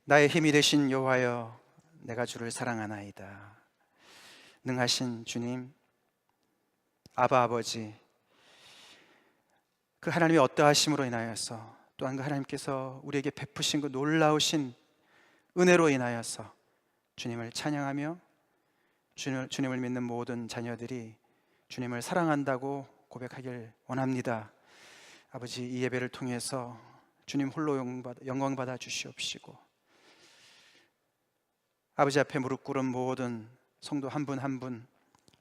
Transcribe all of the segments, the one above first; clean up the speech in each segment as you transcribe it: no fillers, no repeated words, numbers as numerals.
나의 힘이 되신 여호와여, 내가 주를 사랑하나이다. 능하신 주님, 아바 아버지, 그 하나님의 어떠하심으로 인하여서, 또한 그 하나님께서 우리에게 베푸신 그 놀라우신 은혜로 인하여서 주님을 찬양하며 주님을 믿는 모든 자녀들이 주님을 사랑한다고 고백하길 원합니다. 아버지, 이 예배를 통해서 주님 홀로 영광 받아 주시옵시고, 아버지 앞에 무릎 꿇은 모든 성도 한 분 한 분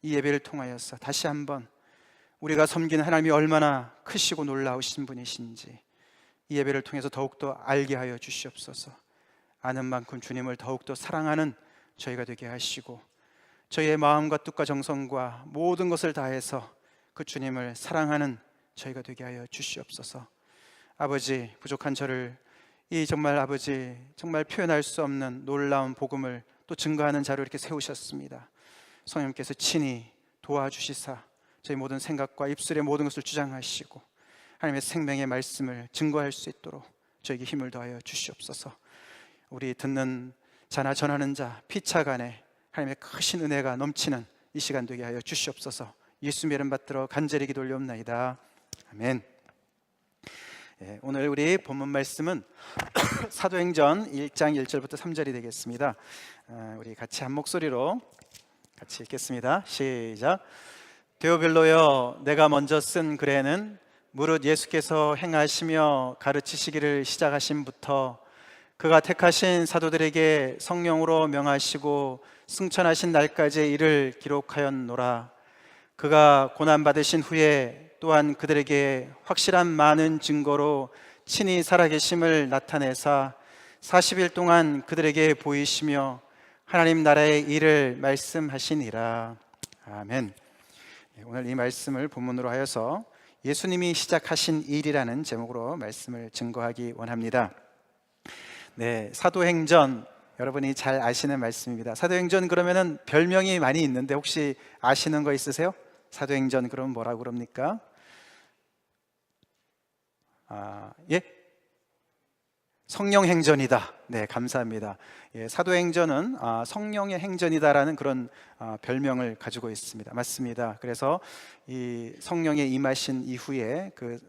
이 예배를 통하여서 다시 한번 우리가 섬기는 하나님이 얼마나 크시고 놀라우신 분이신지 이 예배를 통해서 더욱더 알게 하여 주시옵소서. 아는 만큼 주님을 더욱더 사랑하는 저희가 되게 하시고, 저희의 마음과 뜻과 정성과 모든 것을 다해서 그 주님을 사랑하는 저희가 되게 하여 주시옵소서. 아버지, 부족한 저를 이 정말 아버지 정말 표현할 수 없는 놀라운 복음을 또 증거하는 자로 이렇게 세우셨습니다. 성령께서 친히 도와주시사 저희 모든 생각과 입술의 모든 것을 주장하시고 하나님의 생명의 말씀을 증거할 수 있도록 저에게 힘을 더하여 주시옵소서. 우리 듣는 자나 전하는 자 피차간에 하나님의 크신 은혜가 넘치는 이 시간 되게 하여 주시옵소서. 예수님의 이름 받들어 간절히 기도 올려옵나이다. 아멘. 오늘 우리 본문 말씀은 사도행전 1장 1절부터 3절이 되겠습니다. 우리 같이 한 목소리로 같이 읽겠습니다. 시작. 데오빌로여, 내가 먼저 쓴 글에는 무릇 예수께서 행하시며 가르치시기를 시작하심부터 그가 택하신 사도들에게 성령으로 명하시고 승천하신 날까지의 일을 기록하였노라. 그가 고난받으신 후에 또한 그들에게 확실한 많은 증거로 친히 살아계심을 나타내사 40일 동안 그들에게 보이시며 하나님 나라의 일을 말씀하시니라. 아멘. 오늘 이 말씀을 본문으로 하여서 예수님이 시작하신 일이라는 제목으로 말씀을 증거하기 원합니다. 사도행전, 여러분이 잘 아시는 말씀입니다. 사도행전 그러면은 별명이 많이 있는데 혹시 아시는 거 있으세요? 사도행전 그러면 뭐라고 그럽니까? 성령행전이다. 네, 감사합니다. 사도행전은 성령의 행전이다라는 그런 별명을 가지고 있습니다. 맞습니다. 그래서 이 성령의 임하신 이후에 그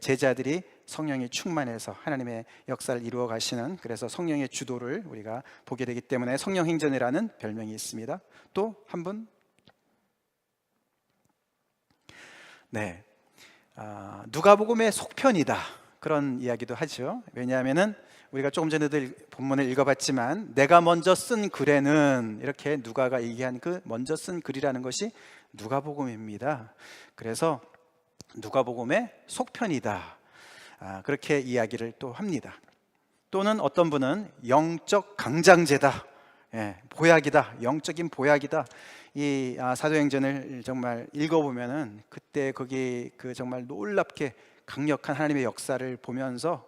제자들이 성령이 충만해서 하나님의 역사를 이루어 가시는, 그래서 성령의 주도를 우리가 보게 되기 때문에 성령행전이라는 별명이 있습니다. 또 한 분? 누가복음의 속편이다, 그런 이야기도 하죠. 왜냐하면은 우리가 조금 전에도 본문을 읽어봤지만 내가 먼저 쓴 글에는, 이렇게 누가가 얘기한 그 먼저 쓴 글이라는 것이 누가복음입니다. 그래서 누가복음의 속편이다, 그렇게 이야기를 또 합니다. 또는 어떤 분은 영적 강장제다, 보약이다, 영적인 보약이다. 이 사도행전을 정말 읽어보면은 그때 거기 그 정말 놀랍게 강력한 하나님의 역사를 보면서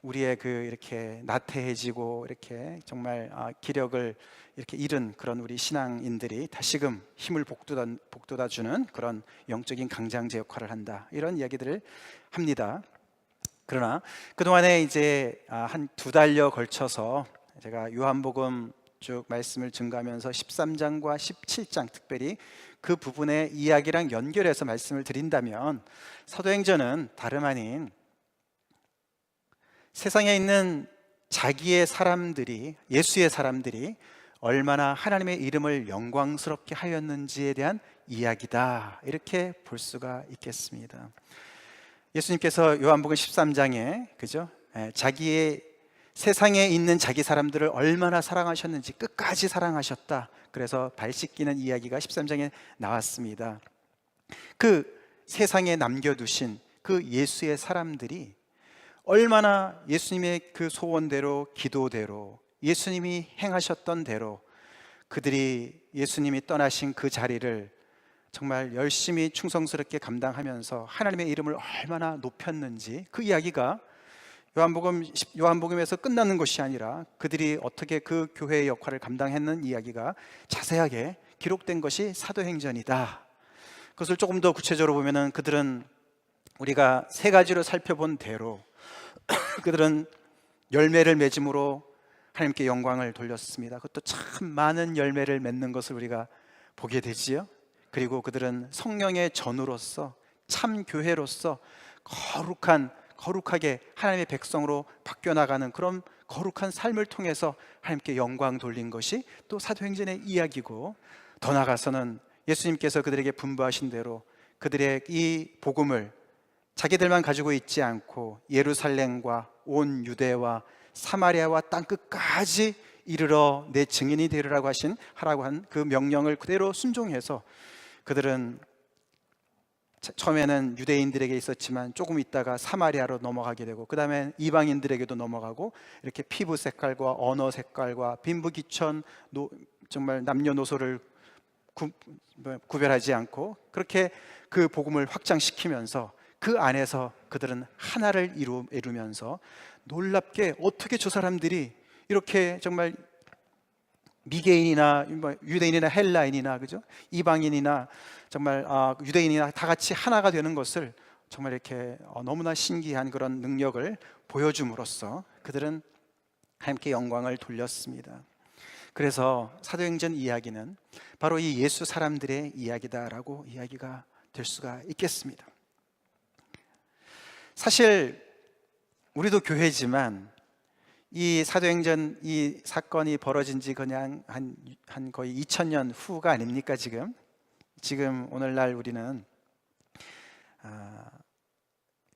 우리의 그 이렇게 나태해지고 이렇게 정말 기력을 이렇게 잃은 그런 우리 신앙인들이 다시금 힘을 북돋아주는 그런 영적인 강장제 역할을 한다, 이런 이야기들을 합니다. 그러나 그동안에 이제 한 2달여 걸쳐서 제가 요한복음 쭉 말씀을 증거하면서 13장과 17장 특별히 그 부분의 이야기랑 연결해서 말씀을 드린다면, 사도행전은 다름 아닌 세상에 있는 자기의 사람들이, 예수의 사람들이 얼마나 하나님의 이름을 영광스럽게 하였는지에 대한 이야기다, 이렇게 볼 수가 있겠습니다. 예수님께서 요한복음 13장에 자기의 세상에 있는 자기 사람들을 얼마나 사랑하셨는지 끝까지 사랑하셨다, 그래서 발 씻기는 이야기가 13장에 나왔습니다. 그 세상에 남겨두신 그 예수의 사람들이 얼마나 예수님의 그 소원대로, 기도대로, 예수님이 행하셨던 대로 그들이 예수님이 떠나신 그 자리를 정말 열심히 충성스럽게 감당하면서 하나님의 이름을 얼마나 높였는지, 그 이야기가 요한복음에서 끝나는 것이 아니라 그들이 어떻게 그 교회의 역할을 감당했는 이야기가 자세하게 기록된 것이 사도행전이다. 그것을 조금 더 구체적으로 보면은 그들은 우리가 3가지로 살펴본 대로 그들은 열매를 맺음으로 하나님께 영광을 돌렸습니다. 그것도 참 많은 열매를 맺는 것을 우리가 보게 되지요. 그리고 그들은 성령의 전우로서, 참 교회로서 거룩하게 하나님의 백성으로 바뀌어 나가는 그런 거룩한 삶을 통해서 하나님께 영광 돌린 것이 또 사도행전의 이야기고, 더 나아가서는 예수님께서 그들에게 분부하신 대로 그들의 이 복음을 자기들만 가지고 있지 않고 예루살렘과 온 유대와 사마리아와 땅 끝까지 이르러 내 증인이 되리라고 하라고 한 그 명령을 그대로 순종해서 그들은 처음에는 유대인들에게 있었지만 조금 있다가 사마리아로 넘어가게 되고, 그 다음에 이방인들에게도 넘어가고, 이렇게 피부 색깔과 언어 색깔과 빈부귀천, 정말 남녀노소를 구별하지 않고 그렇게 그 복음을 확장시키면서 그 안에서 그들은 하나를 이루면서 놀랍게 어떻게 저 사람들이 이렇게 정말 미개인이나 유대인이나 헬라인이나 그죠? 이방인이나 정말 유대인이나 다 같이 하나가 되는 것을 정말 이렇게 너무나 신기한 그런 능력을 보여줌으로써 그들은 하나님께 영광을 돌렸습니다. 그래서 사도행전 이야기는 바로 이 예수 사람들의 이야기다라고 이야기가 될 수가 있겠습니다. 사실 우리도 교회지만 이 사도행전 이 사건이 벌어진 지 그냥 한 거의 2000년 후가 아닙니까? 지금 오늘날 우리는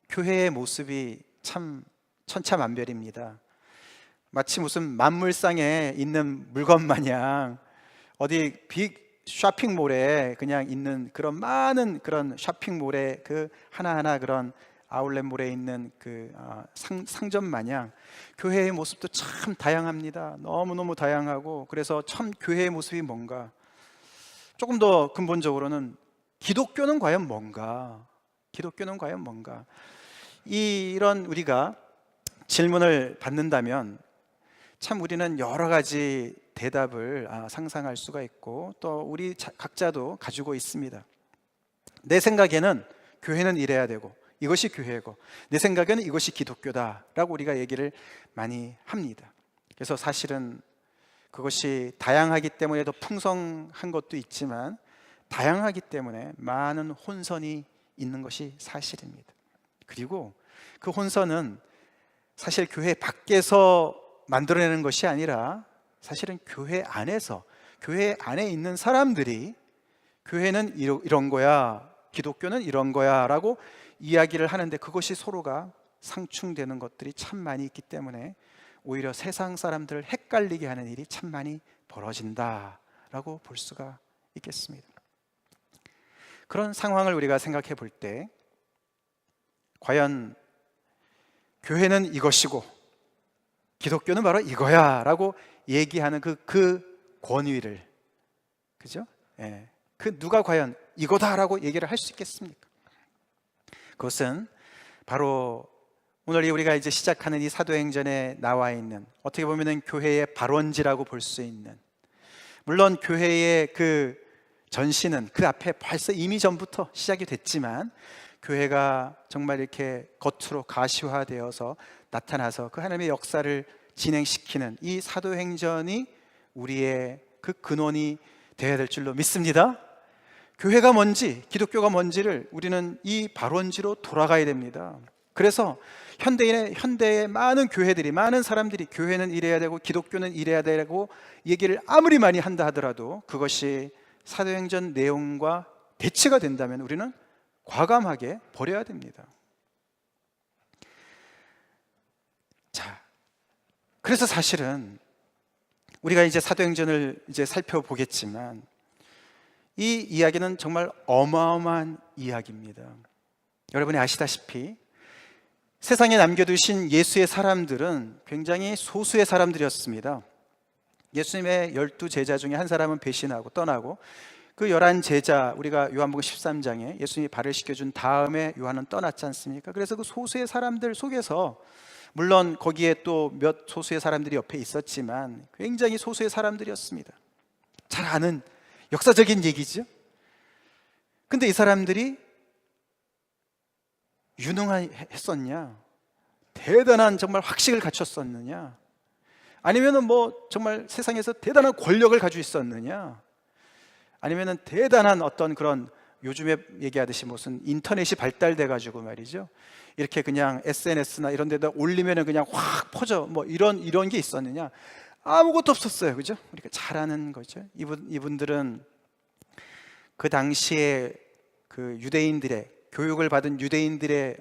교회의 모습이 참 천차만별입니다. 마치 무슨 만물상에 있는 물건 마냥 어디 빅 쇼핑몰에 그냥 있는 그런 많은 그런 쇼핑몰에 그 하나하나 그런 아울렛몰에 있는 그 상점 마냥 교회의 모습도 참 다양합니다. 너무너무 다양하고, 그래서 참 교회의 모습이 뭔가, 조금 더 근본적으로는 기독교는 과연 뭔가, 이런 우리가 질문을 받는다면 참 우리는 여러 가지 대답을 상상할 수가 있고, 또 우리 각자도 가지고 있습니다. 내 생각에는 교회는 이래야 되고 이것이 교회고, 내 생각에는 이것이 기독교다라고 우리가 얘기를 많이 합니다. 그래서 사실은 그것이 다양하기 때문에 더 풍성한 것도 있지만, 다양하기 때문에 많은 혼선이 있는 것이 사실입니다. 그리고 그 혼선은 사실 교회 밖에서 만들어내는 것이 아니라 사실은 교회 안에서, 교회 안에 있는 사람들이 교회는 이런 거야, 기독교는 이런 거야 라고 이야기를 하는데, 그것이 서로가 상충되는 것들이 참 많이 있기 때문에 오히려 세상 사람들을 헷갈리게 하는 일이 참 많이 벌어진다라고 볼 수가 있겠습니다. 그런 상황을 우리가 생각해 볼 때, 과연 교회는 이것이고 기독교는 바로 이거야 라고 얘기하는 그 권위를, 그죠? 그 누가 과연 이거다라고 얘기를 할 수 있겠습니까? 그것은 바로 오늘 우리가 이제 시작하는 이 사도행전에 나와 있는, 어떻게 보면은 교회의 발원지라고 볼 수 있는, 물론 교회의 그 전신은 그 앞에 벌써 이미 전부터 시작이 됐지만, 교회가 정말 이렇게 겉으로 가시화되어서 나타나서 그 하나님의 역사를 진행시키는 이 사도행전이 우리의 그 근원이 되어야 될 줄로 믿습니다. 교회가 뭔지, 기독교가 뭔지를 우리는 이 발원지로 돌아가야 됩니다. 그래서 현대의 많은 교회들이, 많은 사람들이 교회는 이래야 되고 기독교는 이래야 되고 얘기를 아무리 많이 한다 하더라도 그것이 사도행전 내용과 대치가 된다면 우리는 과감하게 버려야 됩니다. 자, 그래서 사실은 우리가 이제 사도행전을 이제 살펴보겠지만, 이 이야기는 정말 어마어마한 이야기입니다. 여러분이 아시다시피 세상에 남겨두신 예수의 사람들은 굉장히 소수의 사람들이었습니다. 예수님의 12제자 중에 한 사람은 배신하고 떠나고, 그 11제자, 우리가 요한복음 13장에 예수님이 발을 씻겨준 다음에 요한은 떠났지 않습니까? 그래서 그 소수의 사람들 속에서, 물론 거기에 또 몇 소수의 사람들이 옆에 있었지만 굉장히 소수의 사람들이었습니다. 잘 아는 역사적인 얘기죠. 근데 이 사람들이 유능했었냐? 대단한 정말 학식을 갖췄었느냐? 아니면은 뭐 정말 세상에서 대단한 권력을 가지고 있었느냐? 아니면은 대단한 어떤 그런 요즘에 얘기하듯이 무슨 인터넷이 발달돼 가지고 말이죠. 이렇게 그냥 SNS나 이런 데다 올리면은 그냥 확 퍼져. 뭐 이런 게 있었느냐? 아무것도 없었어요. 그죠? 우리가 잘 아는 거죠. 이분들은 그 당시에 그 유대인들의 교육을 받은 유대인들의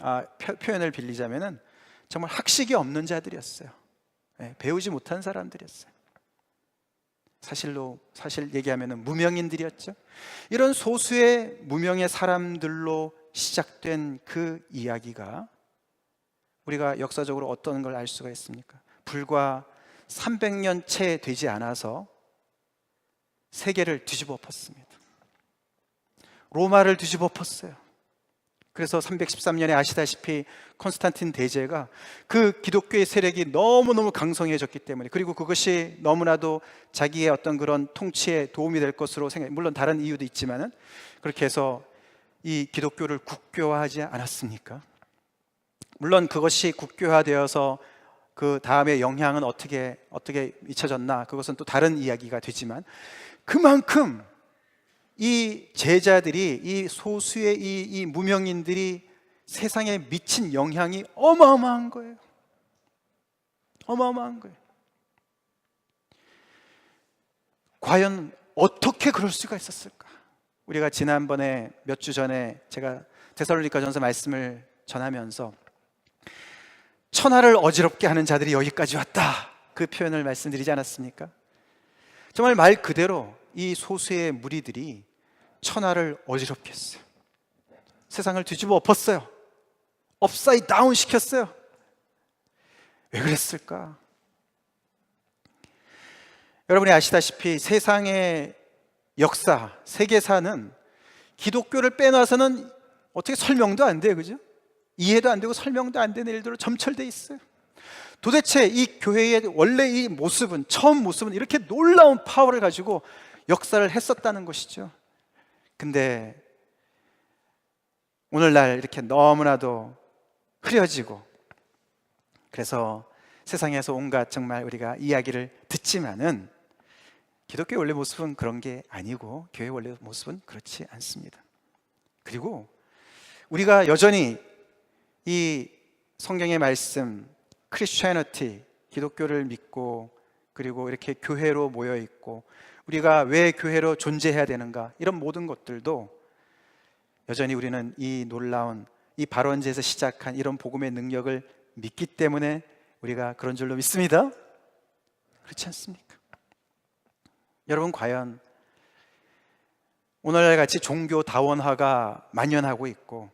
표현을 빌리자면은 정말 학식이 없는 자들이었어요. 배우지 못한 사람들이었어요. 사실 얘기하면은 무명인들이었죠. 이런 소수의 무명의 사람들로 시작된 그 이야기가 우리가 역사적으로 어떤 걸 알 수가 있습니까? 불과 300년 채 되지 않아서 세계를 뒤집어 엎었습니다. 로마를 뒤집어 엎었어요. 그래서 313년에 아시다시피 콘스탄틴 대제가 그 기독교의 세력이 너무너무 강성해졌기 때문에, 그리고 그것이 너무나도 자기의 어떤 그런 통치에 도움이 될 것으로 물론 다른 이유도 있지만은 그렇게 해서 이 기독교를 국교화하지 않았습니까? 물론 그것이 국교화되어서 그 다음에 영향은 어떻게 미쳐졌나, 그것은 또 다른 이야기가 되지만, 그만큼 이 제자들이, 이 소수의 이 무명인들이 세상에 미친 영향이 어마어마한 거예요. 어마어마한 거예요. 과연 어떻게 그럴 수가 있었을까? 우리가 지난번에 몇 주 전에 제가 데살로니가전서 말씀을 전하면서 천하를 어지럽게 하는 자들이 여기까지 왔다, 그 표현을 말씀드리지 않았습니까? 정말 말 그대로 이 소수의 무리들이 천하를 어지럽게 했어요. 세상을 뒤집어 엎었어요. 업사이드 다운 시켰어요. 왜 그랬을까? 여러분이 아시다시피 세상의 역사, 세계사는 기독교를 빼놔서는 어떻게 설명도 안 돼요. 그죠? 이해도 안 되고 설명도 안 되는 일들로 점철되어 있어요. 도대체 이 교회의 원래 이 모습은, 처음 모습은 이렇게 놀라운 파워를 가지고 역사를 했었다는 것이죠. 근데 오늘날 이렇게 너무나도 흐려지고, 그래서 세상에서 온갖 정말 우리가 이야기를 듣지만은 기독교의 원래 모습은 그런 게 아니고 교회의 원래 모습은 그렇지 않습니다. 그리고 우리가 여전히 이 성경의 말씀, 크리스천리티, 기독교를 믿고 그리고 이렇게 교회로 모여 있고 우리가 왜 교회로 존재해야 되는가, 이런 모든 것들도 여전히 우리는 이 놀라운 이 발원제에서 시작한 이런 복음의 능력을 믿기 때문에 우리가 그런 줄로 믿습니다. 그렇지 않습니까? 여러분, 과연 오늘날 같이 종교 다원화가 만연하고 있고,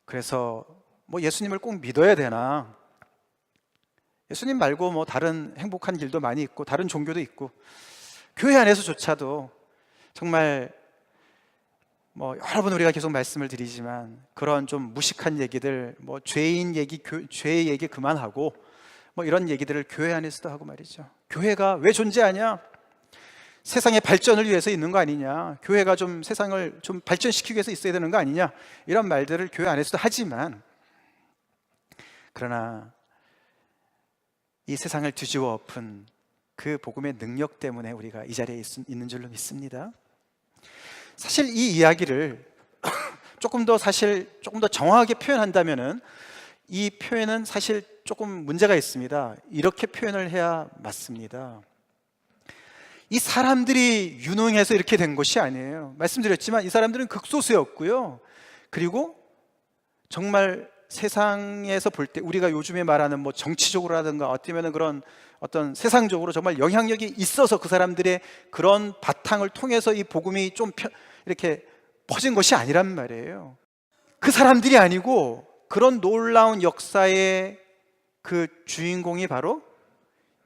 그래서 뭐 예수님을 꼭 믿어야 되나, 예수님 말고 뭐 다른 행복한 길도 많이 있고 다른 종교도 있고, 교회 안에서조차도 정말 뭐 여러 번 우리가 계속 말씀을 드리지만 그런 좀 무식한 얘기들, 뭐 죄인 얘기, 죄 얘기 그만하고 뭐 이런 얘기들을 교회 안에서도 하고 말이죠. 교회가 왜 존재하냐? 세상의 발전을 위해서 있는 거 아니냐? 교회가 좀 세상을 좀 발전시키기 위해서 있어야 되는 거 아니냐? 이런 말들을 교회 안에서도 하지만, 그러나 이 세상을 뒤집어 엎은 그 복음의 능력 때문에 우리가 이 자리에 있는 줄로 믿습니다. 사실 이 이야기를 조금 더 정확하게 표현한다면은, 이 표현은 사실 조금 문제가 있습니다. 이렇게 표현을 해야 맞습니다. 이 사람들이 유능해서 이렇게 된 것이 아니에요. 말씀드렸지만 이 사람들은 극소수였고요. 그리고 정말 세상에서 볼 때 우리가 요즘에 말하는 뭐 정치적으로라든가 어쩌면은 그런 어떤 세상적으로 정말 영향력이 있어서 그 사람들의 그런 바탕을 통해서 이 복음이 좀 이렇게 퍼진 것이 아니란 말이에요. 그 사람들이 아니고 그런 놀라운 역사의 그 주인공이 바로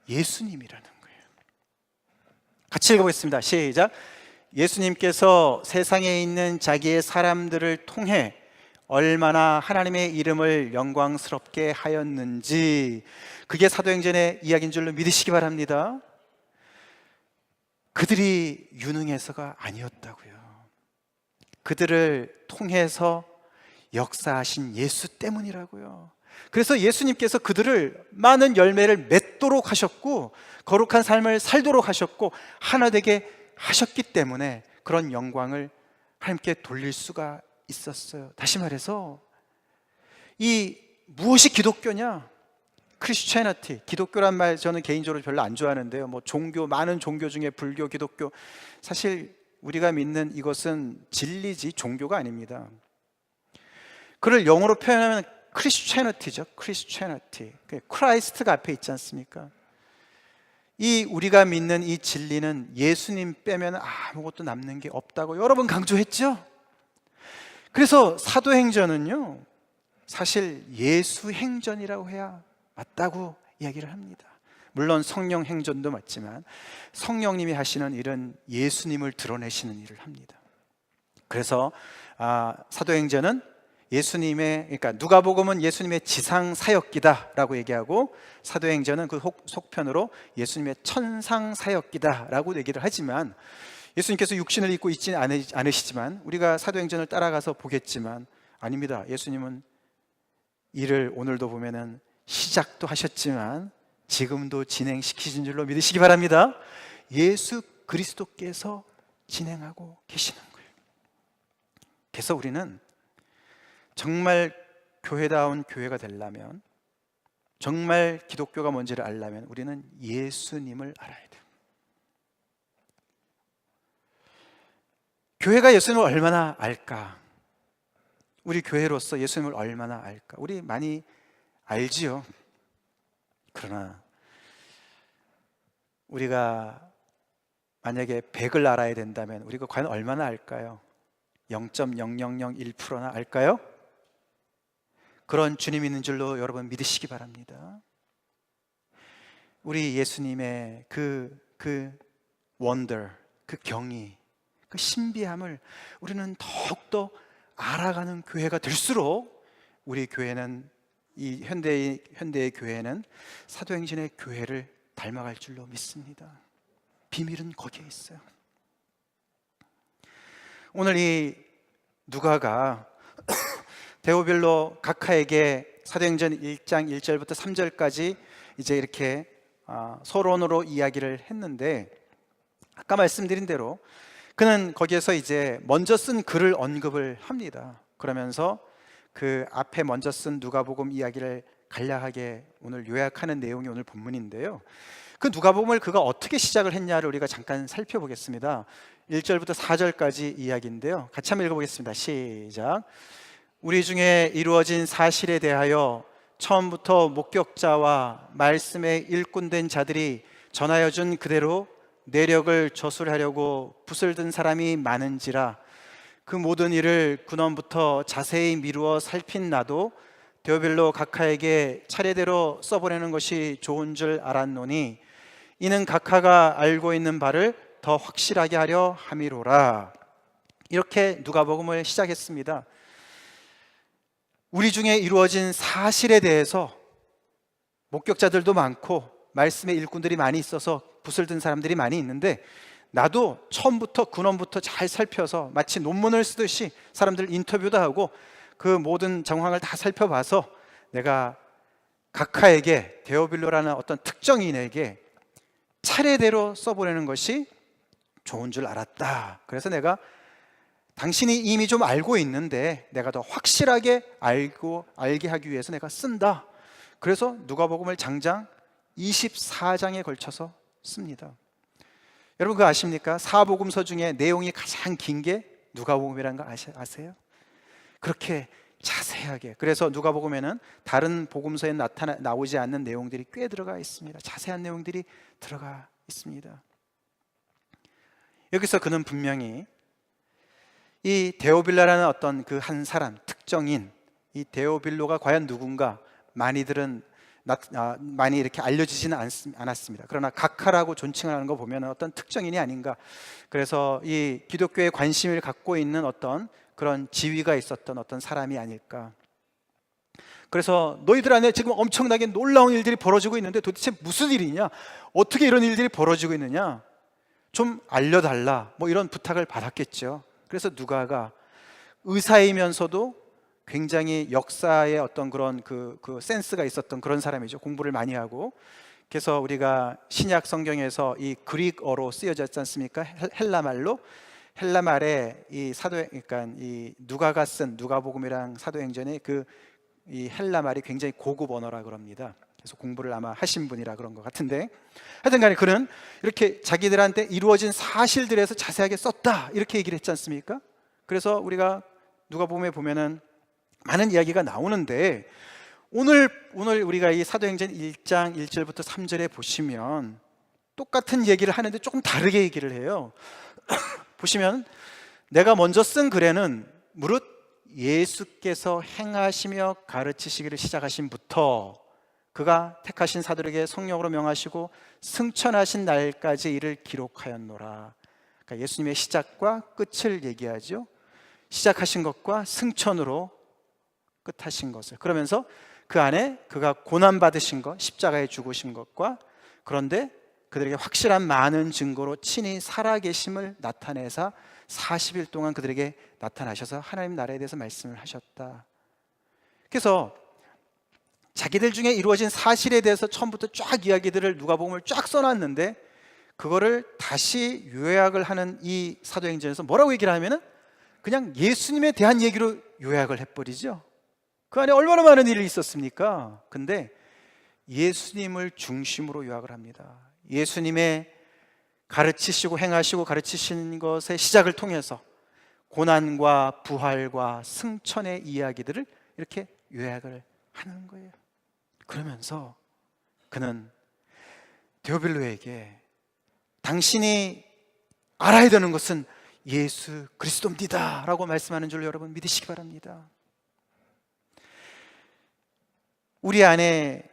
예수님이라는 거예요. 같이 읽어보겠습니다. 시작. 예수님께서 세상에 있는 자기의 사람들을 통해 얼마나 하나님의 이름을 영광스럽게 하였는지, 그게 사도행전의 이야기인 줄로 믿으시기 바랍니다. 그들이 유능해서가 아니었다고요. 그들을 통해서 역사하신 예수 때문이라고요. 그래서 예수님께서 그들을 많은 열매를 맺도록 하셨고 거룩한 삶을 살도록 하셨고 하나 되게 하셨기 때문에 그런 영광을 하나님께 돌릴 수가 있었어요. 다시 말해서 이 무엇이 기독교냐? 크리스천티, 기독교란 말 저는 개인적으로 별로 안 좋아하는데요. 뭐 종교, 많은 종교 중에 불교, 기독교, 사실 우리가 믿는 이것은 진리지 종교가 아닙니다. 그를 영어로 표현하면 크리스천티죠. 크리스천티. 크라이스트가 앞에 있지 않습니까? 이 우리가 믿는 이 진리는 예수님 빼면 아무것도 남는 게 없다고 여러 번 강조했죠. 그래서 사도행전은요, 사실 예수행전이라고 해야 맞다고 이야기를 합니다. 물론 성령 행전도 맞지만 성령님이 하시는 일은 예수님을 드러내시는 일을 합니다. 그래서 사도행전은 예수님의, 그러니까 누가복음은 예수님의 지상 사역기다라고 얘기하고 사도행전은 그 속편으로 예수님의 천상 사역기다라고 얘기를 하지만 예수님께서 육신을 입고 있지는 않으시지만 우리가 사도행전을 따라가서 보겠지만 아닙니다. 예수님은 일을 오늘도 보면은 시작도 하셨지만 지금도 진행시키신 줄로 믿으시기 바랍니다. 예수 그리스도께서 진행하고 계시는 거예요. 그래서 우리는 정말 교회다운 교회가 되려면, 정말 기독교가 뭔지를 알려면 우리는 예수님을 알아야 돼요. 교회가 예수님을 얼마나 알까? 우리 교회로서 예수님을 얼마나 알까? 우리 많이 알지요. 그러나 우리가 만약에 100을 알아야 된다면 우리가 과연 얼마나 알까요? 0.0001%나 알까요? 그런 주님 있는 줄로 여러분 믿으시기 바랍니다. 우리 예수님의 그 원더, 그 경이, 그 신비함을 우리는 더욱더 알아가는 교회가 될수록 우리 교회는, 이 현대의 교회는 사도행전의 교회를 닮아갈 줄로 믿습니다. 비밀은 거기에 있어요. 오늘 이 누가가 데오빌로 각하에게 사도행전 1장 1절부터 3절까지 이제 이렇게 서론으로 이야기를 했는데, 아까 말씀드린 대로 그는 거기에서 이제 먼저 쓴 글을 언급을 합니다. 그러면서 그 앞에 먼저 쓴 누가복음 이야기를 간략하게 오늘 요약하는 내용이 오늘 본문인데요. 그 누가복음을 그가 어떻게 시작을 했냐를 우리가 잠깐 살펴보겠습니다. 1절부터 4절까지 이야기인데요. 같이 한번 읽어보겠습니다. 시작. 우리 중에 이루어진 사실에 대하여 처음부터 목격자와 말씀의 일꾼된 자들이 전하여 준 그대로 내력을 저술하려고 붓을 든 사람이 많은지라 그 모든 일을 근원부터 자세히 미루어 살핀 나도 데오빌로 각하에게 차례대로 써보내는 것이 좋은 줄 알았노니 이는 각하가 알고 있는 바를 더 확실하게 하려 함이로라. 이렇게 누가복음을 시작했습니다. 우리 중에 이루어진 사실에 대해서 목격자들도 많고 말씀의 일꾼들이 많이 있어서 붓을 든 사람들이 많이 있는데, 나도 처음부터 근원부터 잘 살펴서 마치 논문을 쓰듯이 사람들 인터뷰도 하고 그 모든 정황을 다 살펴봐서 내가 각하에게, 데오빌로라는 어떤 특정인에게 차례대로 써보내는 것이 좋은 줄 알았다. 그래서 내가 당신이 이미 좀 알고 있는데 내가 더 확실하게 알게 하기 위해서 내가 쓴다. 그래서 누가복음을 장장 24장에 걸쳐서 씁니다. 여러분 그거 아십니까? 사복음서 중에 내용이 가장 긴 게 누가복음이라는 거 아세요? 그렇게 자세하게. 그래서 누가복음에는 다른 복음서에 나오지 않는 내용들이 꽤 들어가 있습니다. 자세한 내용들이 들어가 있습니다. 여기서 그는 분명히 이 데오빌로라는 어떤 그 한 사람, 특정인, 이 데오빌로가 과연 누군가 많이 이렇게 알려지지는 않았습니다. 그러나 각하라고 존칭을 하는 거 보면 어떤 특정인이 아닌가. 그래서 이 기독교에 관심을 갖고 있는 어떤 그런 지위가 있었던 어떤 사람이 아닐까. 그래서 너희들 안에 지금 엄청나게 놀라운 일들이 벌어지고 있는데 도대체 무슨 일이냐? 어떻게 이런 일들이 벌어지고 있느냐? 좀 알려달라. 뭐 이런 부탁을 받았겠죠. 그래서 누가가 의사이면서도 굉장히 역사의 어떤 그런 그 센스가 있었던 그런 사람이죠. 공부를 많이 하고. 그래서 우리가 신약 성경에서 이 그릭어로 쓰여졌지 않습니까? 헬라 말로. 헬라 말에 이 그러니까 이 누가가 쓴 누가복음이랑 사도행전의 이 헬라 말이 굉장히 고급 언어라 그럽니다. 그래서 공부를 아마 하신 분이라 그런 것 같은데, 하여튼 간에 그는 이렇게 자기들한테 이루어진 사실들에서 자세하게 썼다 이렇게 얘기를 했지 않습니까? 그래서 우리가 누가복음에 보면은 많은 이야기가 나오는데, 오늘 우리가 이 사도행전 1장 1절부터 3절에 보시면 똑같은 얘기를 하는데 조금 다르게 얘기를 해요. 보시면 내가 먼저 쓴 글에는 무릇 예수께서 행하시며 가르치시기를 시작하신부터 그가 택하신 사도에게 성령으로 명하시고 승천하신 날까지 이를 기록하였노라. 그러니까 예수님의 시작과 끝을 얘기하죠. 시작하신 것과 승천으로 끝하신 것을, 그러면서 그 안에 그가 고난받으신 것, 십자가에 죽으신 것과, 그런데 그들에게 확실한 많은 증거로 친히 살아계심을 나타내사 40일 동안 그들에게 나타나셔서 하나님 나라에 대해서 말씀을 하셨다. 그래서 자기들 중에 이루어진 사실에 대해서 처음부터 쫙 이야기들을 누가복음을 쫙 써놨는데, 그거를 다시 요약을 하는 이 사도행전에서 뭐라고 얘기를 하면은 그냥 예수님에 대한 얘기로 요약을 해버리죠. 그 안에 얼마나 많은 일이 있었습니까? 근데 예수님을 중심으로 요약을 합니다. 예수님의 가르치시고 행하시고 가르치신 것의 시작을 통해서 고난과 부활과 승천의 이야기들을 이렇게 요약을 하는 거예요. 그러면서 그는 데오빌로에게 당신이 알아야 되는 것은 예수 그리스도입니다 라고 말씀하는 줄 여러분 믿으시기 바랍니다. 우리 안에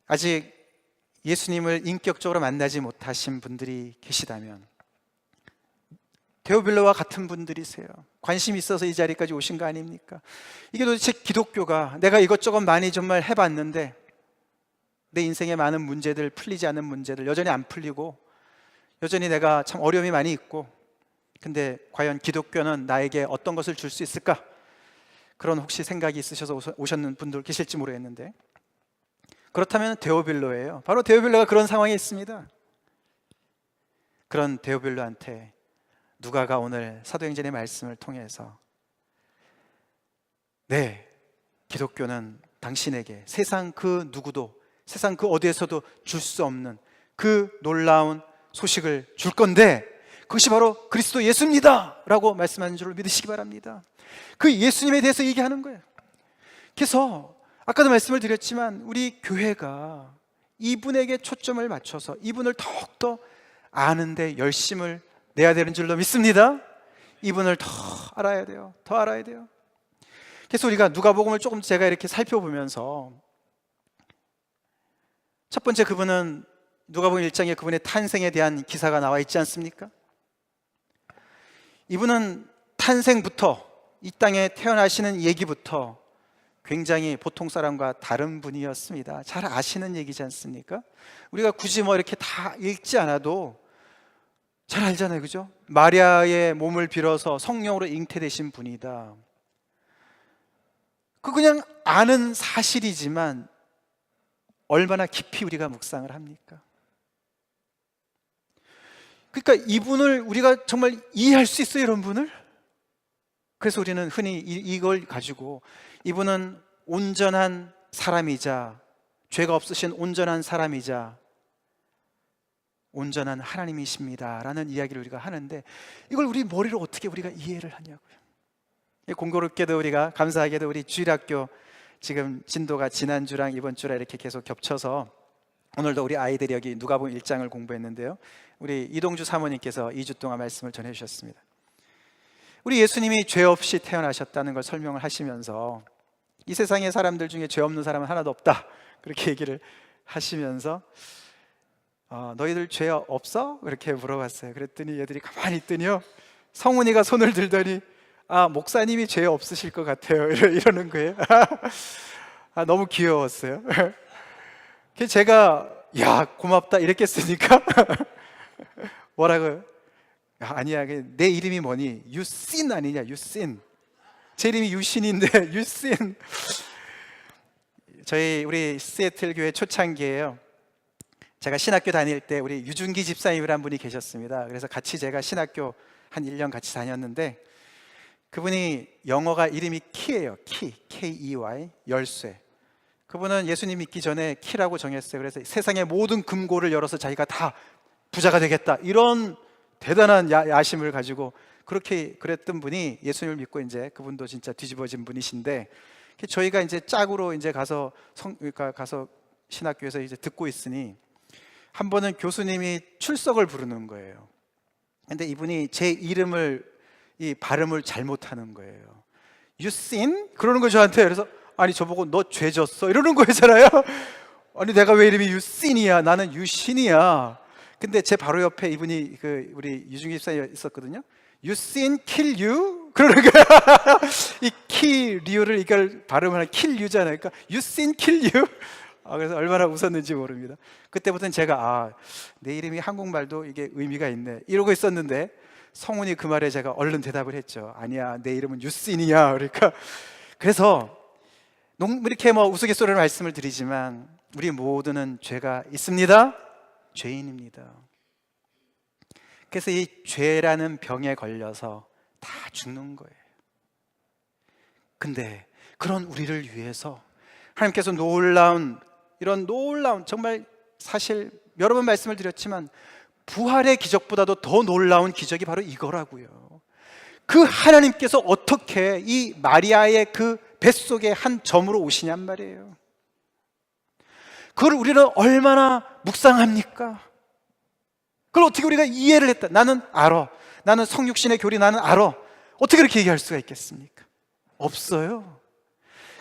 아직 예수님을 인격적으로 만나지 못하신 분들이 계시다면, 데오빌로와 같은 분들이세요. 관심이 있어서 이 자리까지 오신 거 아닙니까? 이게 도대체 기독교가, 내가 이것저것 많이 정말 해봤는데 내 인생에 많은 문제들, 풀리지 않는 문제들 여전히 안 풀리고 여전히 내가 참 어려움이 많이 있고, 근데 과연 기독교는 나에게 어떤 것을 줄 수 있을까? 그런 혹시 생각이 있으셔서 오셨는 분들 계실지 모르겠는데, 그렇다면 데오빌로예요. 바로 데오빌로가 그런 상황에 있습니다. 그런 데오빌로한테 누가가 오늘 사도행전의 말씀을 통해서, 네, 기독교는 당신에게 세상 그 누구도, 세상 그 어디에서도 줄 수 없는 그 놀라운 소식을 줄 건데, 그것이 바로 그리스도 예수입니다 라고 말씀하는 줄 믿으시기 바랍니다. 그 예수님에 대해서 얘기하는 거예요. 그래서 아까도 말씀을 드렸지만 우리 교회가 이분에게 초점을 맞춰서 이분을 더욱더 아는데 열심을 내야 되는 줄로 믿습니다. 이분을 더 알아야 돼요. 더 알아야 돼요. 그래서 우리가 누가복음을 조금 제가 이렇게 살펴보면서, 첫 번째, 그분은 누가복음 1장에 그분의 탄생에 대한 기사가 나와 있지 않습니까? 이분은 탄생부터, 이 땅에 태어나시는 얘기부터 굉장히 보통 사람과 다른 분이었습니다. 잘 아시는 얘기지 않습니까? 우리가 굳이 뭐 이렇게 다 읽지 않아도 잘 알잖아요, 그죠? 마리아의 몸을 빌어서 성령으로 잉태되신 분이다. 그냥 아는 사실이지만 얼마나 깊이 우리가 묵상을 합니까? 그러니까 이분을 우리가 정말 이해할 수 있어요, 이런 분을? 그래서 우리는 흔히 이걸 가지고 이분은 온전한 사람이자, 죄가 없으신 온전한 사람이자 온전한 하나님이십니다 라는 이야기를 우리가 하는데, 이걸 우리 머리로 어떻게 우리가 이해를 하냐고요. 공교롭게도 우리가, 감사하게도 우리 주일학교 지금 진도가 지난주랑 이번 주랑 이렇게 계속 겹쳐서 오늘도 우리 아이들이 여기 누가복음 1장을 공부했는데요, 우리 이동주 사모님께서 2주 동안 말씀을 전해 주셨습니다. 우리 예수님이 죄 없이 태어나셨다는 걸 설명을 하시면서, 이 세상의 사람들 중에 죄 없는 사람은 하나도 없다 그렇게 얘기를 하시면서, 너희들 죄 없어? 이렇게 물어봤어요. 그랬더니 얘들이 가만히 있더니요, 성훈이가 손을 들더니 목사님이 죄 없으실 것 같아요 이러는 거예요. 너무 귀여웠어요. 그래서 제가 야 고맙다 이렇게 쓰니까 뭐라고요? 아니야, 내 이름이 뭐니? 유신 아니냐, 유신. 제 이름이 유신인데 유신. 우리 시애틀 교회 초창기에요. 제가 신학교 다닐 때 우리 유준기 집사님이란 분이 계셨습니다. 그래서 같이 제가 신학교 한 1년 같이 다녔는데, 그분이 영어가 이름이 키예요. 키, K-E-Y, 열쇠. 그분은 예수님 믿기 전에 키라고 정했어요. 그래서 세상의 모든 금고를 열어서 자기가 다 부자가 되겠다, 이런 대단한 야심을 가지고 그렇게 그랬던 분이 예수님을 믿고 이제 그분도 진짜 뒤집어진 분이신데, 저희가 이제 짝으로 이제 가서 가서 신학교에서 이제 듣고 있으니 한 번은 교수님이 출석을 부르는 거예요. 근데 이분이 제 이름을 이 발음을 잘못하는 거예요. 유신? 그러는 거예요 저한테. 그래서 아니 저보고 너 죄 졌어 이러는 거잖아요. 아니 내가 왜 이름이 유신이야, 나는 유신이야. 근데 제 바로 옆에 이분이 우리 유중기 집사님 있었거든요. 유신 kill you? 그러는 거야. 이 키류를 이걸 발음하는 킬유잖아요. 그러니까 유신 kill you? 그래서 얼마나 웃었는지 모릅니다. 그때부터는 제가 내 이름이 한국말도 이게 의미가 있네 이러고 있었는데, 성훈이 그 말에 제가 얼른 대답을 했죠. 아니야, 내 이름은 유신이야. 그러니까 그래서 이렇게 우스갯소리로 말씀을 드리지만 우리 모두는 죄가 있습니다. 죄인입니다. 그래서 이 죄라는 병에 걸려서 다 죽는 거예요. 근데 그런 우리를 위해서 하나님께서 이런 놀라운, 정말 사실 여러 번 말씀을 드렸지만 부활의 기적보다도 더 놀라운 기적이 바로 이거라고요. 그 하나님께서 어떻게 이 마리아의 그 뱃속에 한 점으로 오시냔 말이에요. 그걸 우리는 얼마나 묵상합니까? 그걸 어떻게 우리가 이해를 했다. 나는 알아. 나는 성육신의 교리 나는 알아. 어떻게 그렇게 얘기할 수가 있겠습니까? 없어요.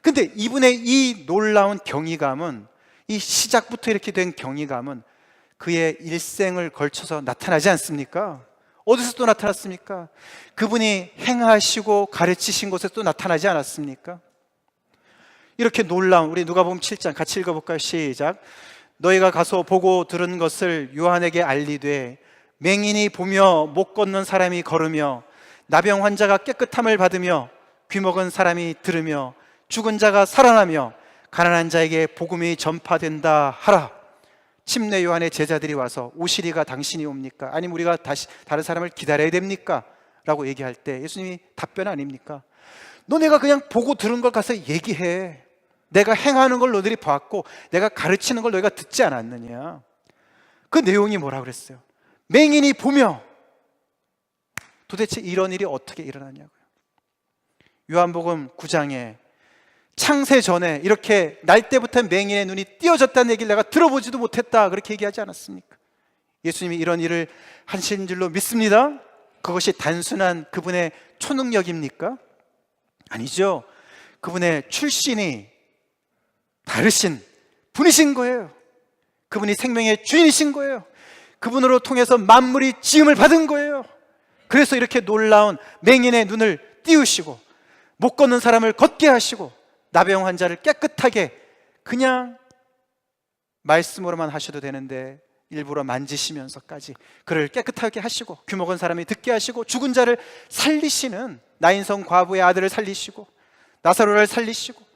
근데 이분의 이 놀라운 경이감은, 이 시작부터 이렇게 된 경이감은 그의 일생을 걸쳐서 나타나지 않습니까? 어디서 또 나타났습니까? 그분이 행하시고 가르치신 곳에 또 나타나지 않았습니까? 이렇게 놀라운, 우리 누가복음 7장 같이 읽어볼까요? 시작. 너희가 가서 보고 들은 것을 요한에게 알리되 맹인이 보며 못 걷는 사람이 걸으며 나병 환자가 깨끗함을 받으며 귀먹은 사람이 들으며 죽은 자가 살아나며 가난한 자에게 복음이 전파된다 하라. 침례 요한의 제자들이 와서 오시리가 당신이 옵니까? 아니면 우리가 다른 사람을 기다려야 됩니까? 라고 얘기할 때 예수님이 답변 아닙니까? 너네가 그냥 보고 들은 걸 가서 얘기해. 내가 행하는 걸 너희들이 봤고 내가 가르치는 걸 너희가 듣지 않았느냐. 그 내용이 뭐라 그랬어요? 맹인이 보며. 도대체 이런 일이 어떻게 일어나냐고요. 요한복음 9장에 창세 전에 이렇게 날 때부터 맹인의 눈이 띄어졌다는 얘기를 내가 들어보지도 못했다, 그렇게 얘기하지 않았습니까? 예수님이 이런 일을 하신 줄로 믿습니다. 그것이 단순한 그분의 초능력입니까? 아니죠. 그분의 출신이 다르신 분이신 거예요. 그분이 생명의 주인이신 거예요. 그분으로 통해서 만물이 지음을 받은 거예요. 그래서 이렇게 놀라운 맹인의 눈을 띄우시고 못 걷는 사람을 걷게 하시고 나병 환자를 깨끗하게, 그냥 말씀으로만 하셔도 되는데 일부러 만지시면서까지 그를 깨끗하게 하시고 귀먹은 사람이 듣게 하시고 죽은 자를 살리시는, 나인성 과부의 아들을 살리시고 나사로를 살리시고,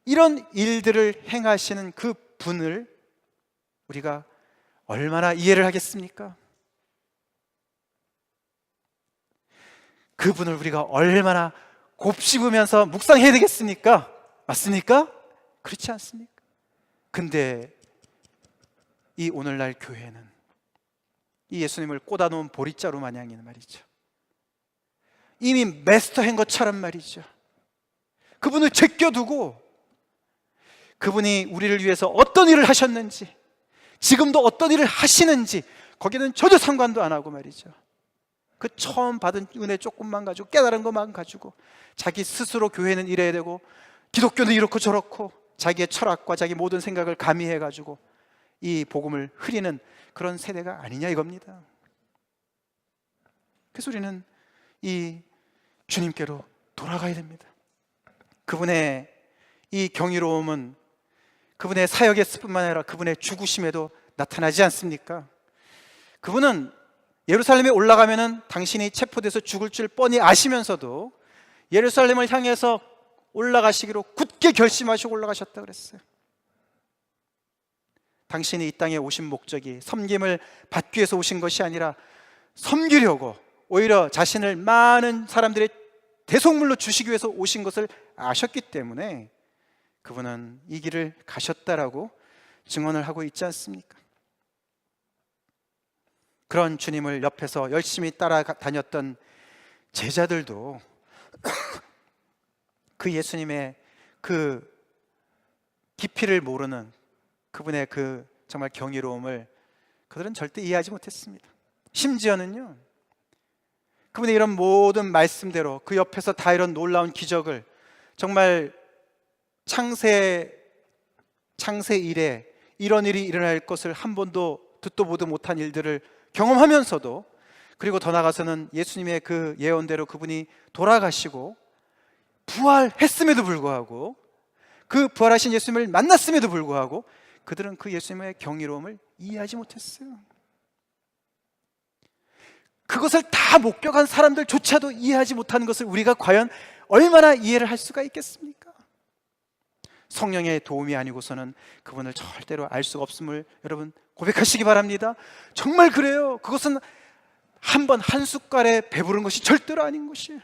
이런 일들을 행하시는 그 분을 우리가 얼마나 이해를 하겠습니까? 그분을 우리가 얼마나 곱씹으면서 묵상해야 되겠습니까? 맞습니까? 그렇지 않습니까? 근데 이 오늘날 교회는 이 예수님을 꽂아놓은 보릿자루 마냥인 말이죠. 이미 마스터한 것처럼 말이죠. 그분을 제껴두고 그분이 우리를 위해서 어떤 일을 하셨는지, 지금도 어떤 일을 하시는지 거기는 전혀 상관도 안 하고 말이죠. 그 처음 받은 은혜 조금만 가지고, 깨달은 것만 가지고 자기 스스로 교회는 이래야 되고 기독교는 이렇고 저렇고 자기의 철학과 자기 모든 생각을 가미해 가지고 이 복음을 흐리는 그런 세대가 아니냐 이겁니다. 그래서 우리는 이 주님께로 돌아가야 됩니다. 그분의 이 경이로움은 그분의 사역의 뿐만 아니라 그분의 죽으심에도 나타나지 않습니까? 그분은 예루살렘에 올라가면은 당신이 체포돼서 죽을 줄 뻔히 아시면서도 예루살렘을 향해서 올라가시기로 굳게 결심하시고 올라가셨다 그랬어요. 당신이 이 땅에 오신 목적이 섬김을 받기 위해서 오신 것이 아니라 섬기려고, 오히려 자신을 많은 사람들의 대속물로 주시기 위해서 오신 것을 아셨기 때문에 그분은 이 길을 가셨다라고 증언을 하고 있지 않습니까? 그런 주님을 옆에서 열심히 따라다녔던 제자들도 그 예수님의 그 깊이를 모르는 그분의 그 정말 경이로움을 그들은 절대 이해하지 못했습니다. 심지어는요, 그분의 이런 모든 말씀대로 그 옆에서 다 이런 놀라운 기적을, 정말 창세 이래 이런 일이 일어날 것을 한 번도 듣도 보도 못한 일들을 경험하면서도, 그리고 더 나아가서는 예수님의 그 예언대로 그분이 돌아가시고 부활했음에도 불구하고, 그 부활하신 예수님을 만났음에도 불구하고 그들은 그 예수님의 경이로움을 이해하지 못했어요. 그것을 다 목격한 사람들조차도 이해하지 못하는 것을 우리가 과연 얼마나 이해를 할 수가 있겠습니까? 성령의 도움이 아니고서는 그분을 절대로 알 수가 없음을 여러분 고백하시기 바랍니다. 정말 그래요. 그것은 한 번 한 숟갈에 배부른 것이 절대로 아닌 것이에요.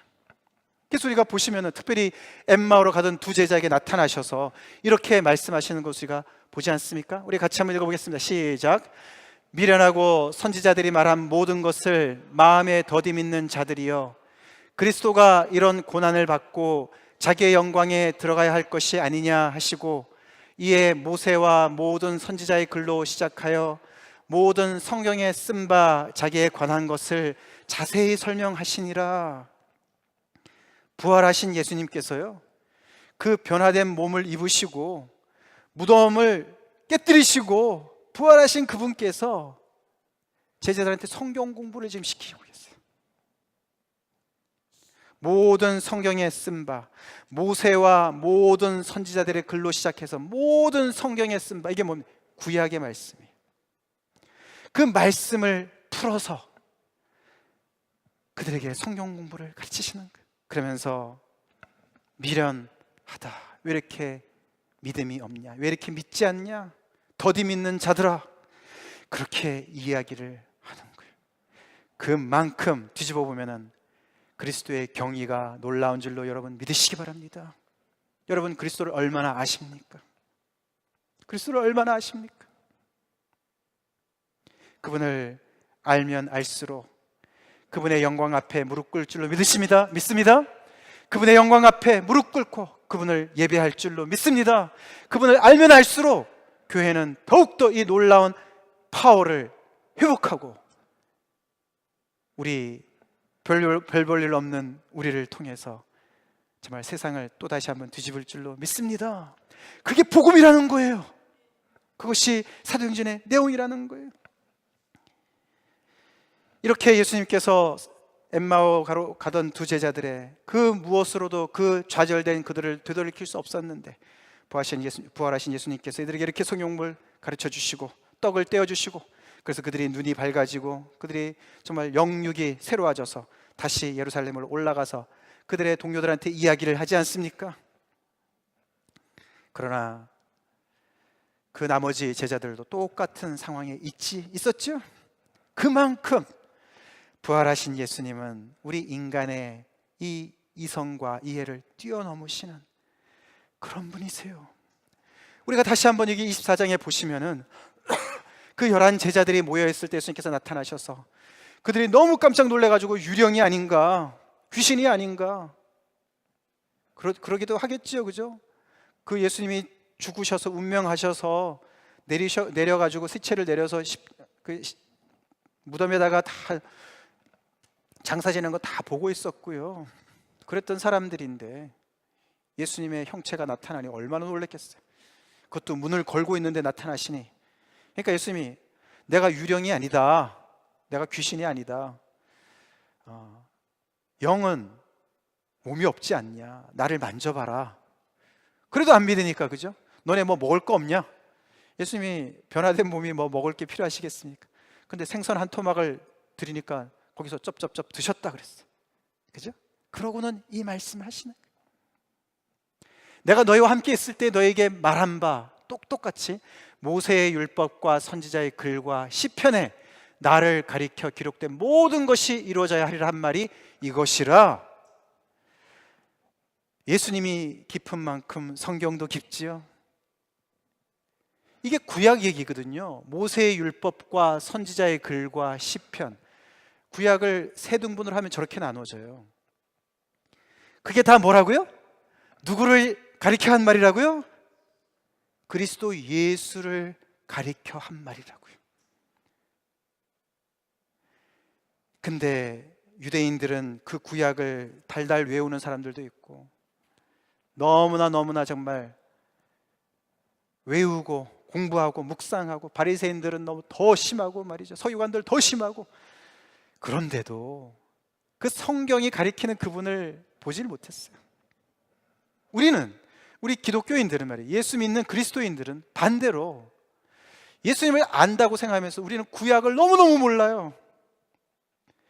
그래서 우리가 보시면은 특별히 엠마오로 가던 두 제자에게 나타나셔서 이렇게 말씀하시는 것을 우리가 보지 않습니까? 우리 같이 한번 읽어보겠습니다. 시작. 미련하고 선지자들이 말한 모든 것을 마음에 더디 믿는 자들이여, 그리스도가 이런 고난을 받고 자기의 영광에 들어가야 할 것이 아니냐 하시고, 이에 모세와 모든 선지자의 글로 시작하여 모든 성경에 쓴 바 자기에 관한 것을 자세히 설명하시니라. 부활하신 예수님께서요, 그 변화된 몸을 입으시고 무덤을 깨뜨리시고 부활하신 그분께서 제자들한테 성경 공부를 지금 시키고 계세요. 모든 성경에 쓴 바, 모세와 모든 선지자들의 글로 시작해서 모든 성경에 쓴 바, 이게 뭡니까? 구약의 말씀이에요. 그 말씀을 풀어서 그들에게 성경 공부를 가르치시는 거예요. 그러면서 미련하다, 왜 이렇게 믿음이 없냐, 왜 이렇게 믿지 않냐, 더디 믿는 자들아, 그렇게 이야기를 하는 거예요. 그만큼 뒤집어 보면은 그리스도의 경의가 놀라운 줄로 여러분 믿으시기 바랍니다. 여러분 그리스도를 얼마나 아십니까? 그리스도를 얼마나 아십니까? 그분을 알면 알수록 그분의 영광 앞에 무릎 꿇을 줄로 믿습니다. 그분의 영광 앞에 무릎 꿇고 그분을 예배할 줄로 믿습니다. 그분을 알면 알수록 교회는 더욱더 이 놀라운 파워를 회복하고 우리 별 볼 일 없는 우리를 통해서 정말 세상을 또다시 한번 뒤집을 줄로 믿습니다. 그게 복음이라는 거예요. 그것이 사도행전의 내용이라는 거예요. 이렇게 예수님께서 엠마오 가던 두 제자들의 그 무엇으로도 그 좌절된 그들을 되돌이킬 수 없었는데 부활하신 예수님께서 이들에게 이렇게 성경을 가르쳐 주시고 떡을 떼어 주시고, 그래서 그들이 눈이 밝아지고 그들이 정말 영육이 새로워져서 다시 예루살렘으로 올라가서 그들의 동료들한테 이야기를 하지 않습니까? 그러나 그 나머지 제자들도 똑같은 상황에 있었죠. 그만큼 부활하신 예수님은 우리 인간의 이 이성과 이해를 뛰어넘으시는 그런 분이세요. 우리가 다시 한번 여기 24장에 보시면은 그 11 제자들이 모여있을 때 예수님께서 나타나셔서 그들이 너무 깜짝 놀래가지고 유령이 아닌가, 귀신이 아닌가 그러기도 하겠지요, 그죠? 그 예수님이 죽으셔서 운명하셔서 내려가지고 시체를 내려서 무덤에다가 다 장사 지는 거 다 보고 있었고요. 그랬던 사람들인데 예수님의 형체가 나타나니 얼마나 놀랐겠어요. 그것도 문을 걸고 있는데 나타나시니, 그러니까 예수님이 내가 유령이 아니다, 내가 귀신이 아니다, 영은 몸이 없지 않냐, 나를 만져봐라. 그래도 안 믿으니까, 그죠? 너네 뭐 먹을 거 없냐? 예수님이 변화된 몸이 뭐 먹을 게 필요하시겠습니까? 근데 생선 한 토막을 드리니까 거기서 쩝쩝쩝 드셨다 그랬어요. 그죠? 그러고는 이 말씀을 하시는 거예요. 내가 너희와 함께 있을 때 너에게 말한 바 똑같이 모세의 율법과 선지자의 글과 시편에 나를 가리켜 기록된 모든 것이 이루어져야 하리라 한 말이 이것이라. 예수님이 깊은 만큼 성경도 깊지요. 이게 구약 얘기거든요. 모세의 율법과 선지자의 글과 시편, 구약을 세 등분으로 하면 저렇게 나눠져요. 그게 다 뭐라고요? 누구를 가리켜 한 말이라고요? 그리스도 예수를 가리켜 한 말이라고요. 근데 유대인들은 그 구약을 달달 외우는 사람들도 있고, 너무나 정말 외우고 공부하고 묵상하고, 바리새인들은 너무 더 심하고 말이죠. 서기관들 더 심하고, 그런데도 그 성경이 가리키는 그분을 보질 못했어요. 우리 기독교인들은 말이에요, 예수 믿는 그리스도인들은 반대로 예수님을 안다고 생각하면서 우리는 구약을 너무너무 몰라요.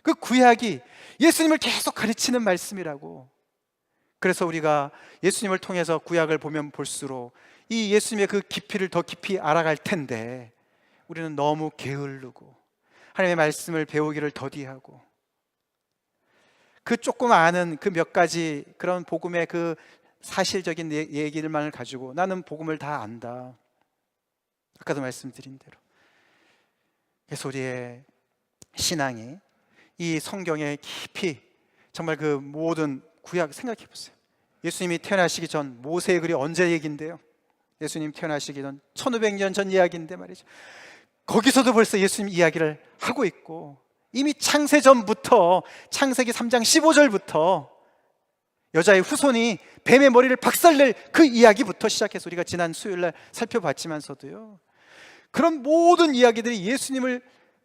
그 구약이 예수님을 계속 가르치는 말씀이라고. 그래서 우리가 예수님을 통해서 구약을 보면 볼수록 이 예수님의 그 깊이를 더 깊이 알아갈 텐데, 우리는 너무 게으르고 하나님의 말씀을 배우기를 더디하고, 그 조금 아는 그 몇 가지 그런 복음의 그 사실적인 얘기들만을 가지고 나는 복음을 다 안다, 아까도 말씀드린 대로. 그래서 우리의 신앙이 이 성경에 깊이, 정말 그 모든 구약 생각해 보세요. 예수님이 태어나시기 전 모세의 글이 언제 얘기인데요? 예수님 태어나시기 전 1500년 전 이야기인데 말이죠. 거기서도 벌써 예수님 이야기를 하고 있고, 이미 창세전부터, 창세기 3장 15절부터 여자의 후손이 뱀의 머리를 박살낼 그 이야기부터 시작해서 우리가 지난 수요일날 살펴봤지만서도요, 그런 모든 이야기들이 예수님을